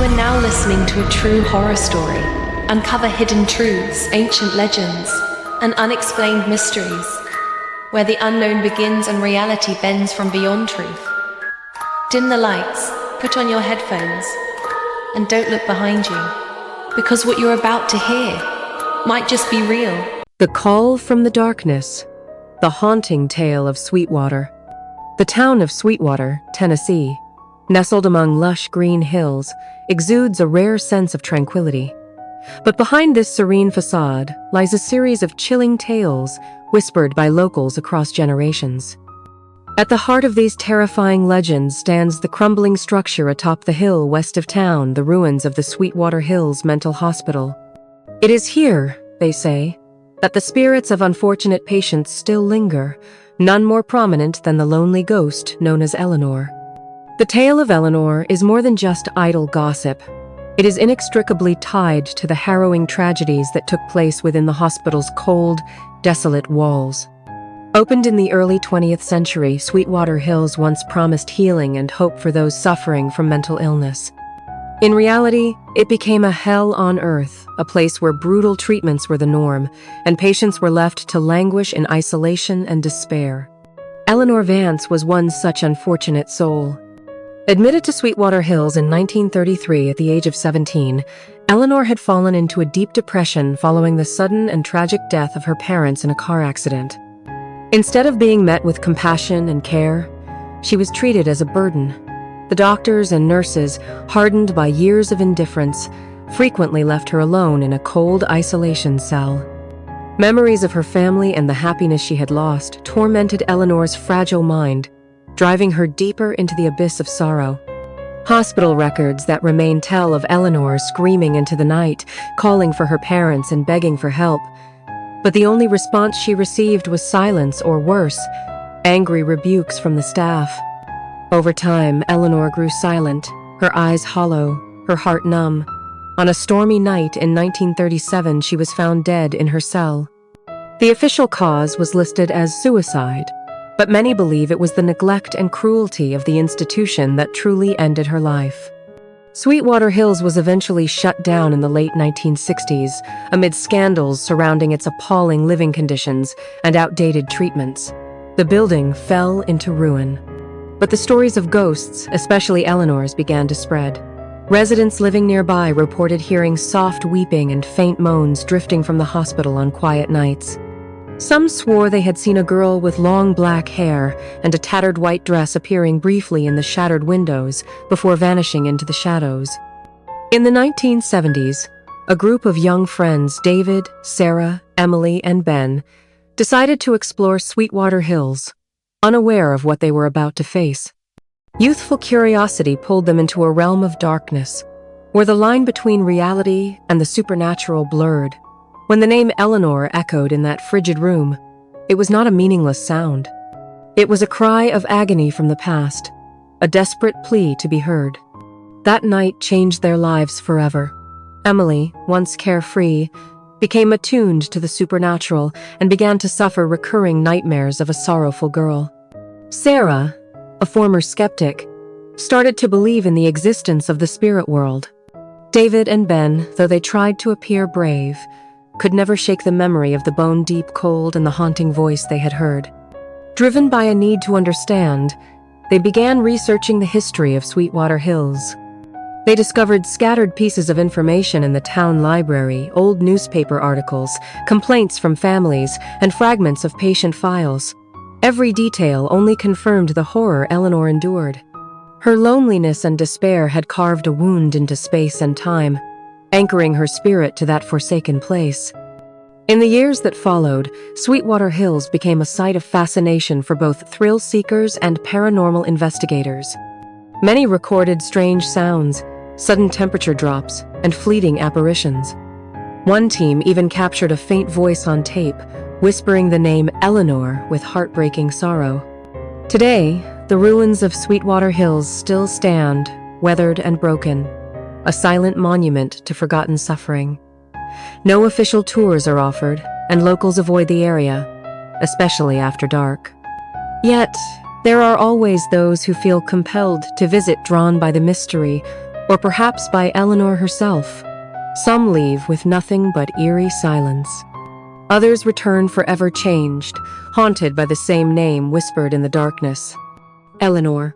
are now listening to a true horror story. Uncover hidden truths, ancient legends, and unexplained mysteries, where the unknown begins and reality bends from beyond truth. Dim the lights, put on your headphones, and don't look behind you, because what you're about to hear might just be real. The Call from the Darkness, the haunting tale of Sweetwater. The town of Sweetwater, Tennessee, nestled among lush green hills, exudes a rare sense of tranquility. But behind this serene facade lies a series of chilling tales whispered by locals across generations. At the heart of these terrifying legends stands the crumbling structure atop the hill west of town, the ruins of the Sweetwater Hills Mental Hospital. It is here, they say, that the spirits of unfortunate patients still linger, none more prominent than the lonely ghost known as Eleanor. The tale of Eleanor is more than just idle gossip. It is inextricably tied to the harrowing tragedies that took place within the hospital's cold, desolate walls. Opened in the early 20th century, Sweetwater Hills once promised healing and hope for those suffering from mental illness. In reality, it became a hell on earth, a place where brutal treatments were the norm, and patients were left to languish in isolation and despair. Eleanor Vance was one such unfortunate soul. Admitted to Sweetwater Hills in 1933 at the age of 17, Eleanor had fallen into a deep depression following the sudden and tragic death of her parents in a car accident. Instead of being met with compassion and care, she was treated as a burden. The doctors and nurses, hardened by years of indifference, frequently left her alone in a cold isolation cell. Memories of her family and the happiness she had lost tormented Eleanor's fragile mind, driving her deeper into the abyss of sorrow. Hospital records that remain tell of Eleanor screaming into the night, calling for her parents and begging for help. But the only response she received was silence, or worse, angry rebukes from the staff. Over time, Eleanor grew silent, her eyes hollow, her heart numb. On a stormy night in 1937, she was found dead in her cell. The official cause was listed as suicide, but many believe it was the neglect and cruelty of the institution that truly ended her life. Sweetwater Hills was eventually shut down in the late 1960s, amid scandals surrounding its appalling living conditions and outdated treatments. The building fell into ruin. But the stories of ghosts, especially Eleanor's, began to spread. Residents living nearby reported hearing soft weeping and faint moans drifting from the hospital on quiet nights. Some swore they had seen a girl with long black hair and a tattered white dress appearing briefly in the shattered windows before vanishing into the shadows. In the 1970s, a group of young friends, David, Sarah, Emily, and Ben, decided to explore Sweetwater Hills, unaware of what they were about to face. Youthful curiosity pulled them into a realm of darkness, where the line between reality and the supernatural blurred. When the name Eleanor echoed in that frigid room, it was not a meaningless sound. It was a cry of agony from the past, a desperate plea to be heard. That night changed their lives forever. Emily, once carefree, became attuned to the supernatural and began to suffer recurring nightmares of a sorrowful girl. Sarah, a former skeptic, started to believe in the existence of the spirit world. David and Ben, though they tried to appear brave, could never shake the memory of the bone-deep cold and the haunting voice they had heard. Driven by a need to understand, they began researching the history of Sweetwater Hills. They discovered scattered pieces of information in the town library, old newspaper articles, complaints from families, and fragments of patient files. Every detail only confirmed the horror Eleanor endured. Her loneliness and despair had carved a wound into space and time, anchoring her spirit to that forsaken place. In the years that followed, Sweetwater Hills became a site of fascination for both thrill-seekers and paranormal investigators. Many recorded strange sounds, sudden temperature drops, and fleeting apparitions. One team even captured a faint voice on tape, whispering the name Eleanor with heartbreaking sorrow. Today, the ruins of Sweetwater Hills still stand, weathered and broken, a silent monument to forgotten suffering. No official tours are offered, and locals avoid the area, especially after dark. Yet, there are always those who feel compelled to visit, drawn by the mystery or perhaps by Eleanor herself. Some leave with nothing but eerie silence. Others return forever changed, haunted by the same name whispered in the darkness. Eleanor,